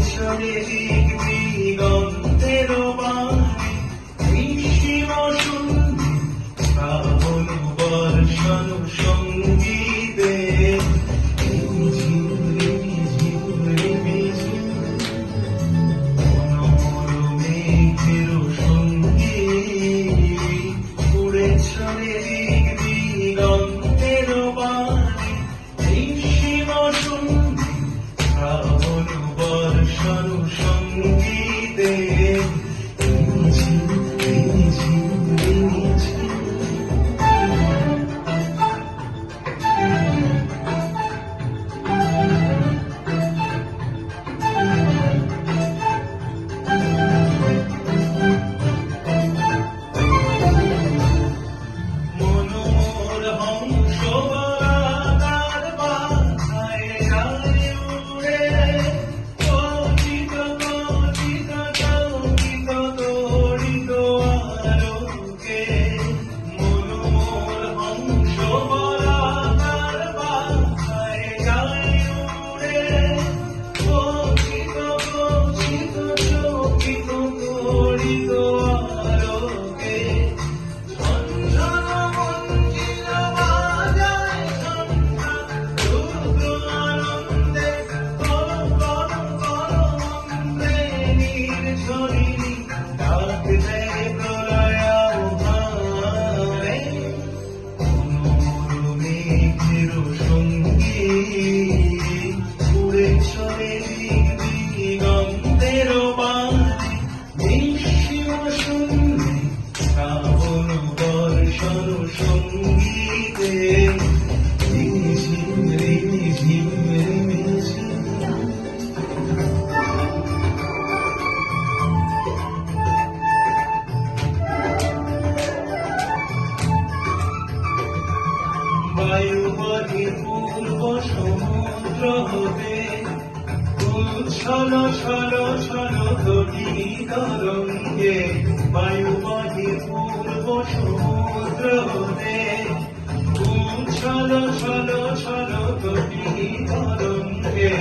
চলে দিগন্তের বাণী নিশিম শুনবি শ্রাবণ বর্ষণ সঙ্গীতে মেঘের সঙ্গী উড়ে চলে দিগন্তের বাণী নিশিম শুনবি শ্রাবণ বর্ষণ সঙ্গীতে মনোর হংস বলাকার বাধায় গায়ে উড়ে কচিত কচিত চৌকিত তড়িত আলোকে মনোর হংস বলাকার বাধায় গায়ে উড়ে কচিত কচিত চৌকিত তড়িত আলোকে দিগন্তের বাণী নিশিম শুনবি শ্রাবণ বর্ষণ সঙ্গীতে রিমঝিম রিমঝিম রিমঝিম বায়ুপথে পূর্ব সমুদ্র হতে ছল ছল ছল তটি তরঙ্গে বায়ুপথে পূর্ব সমুদ্র হতে ছল ছল ছল তটি তরঙ্গে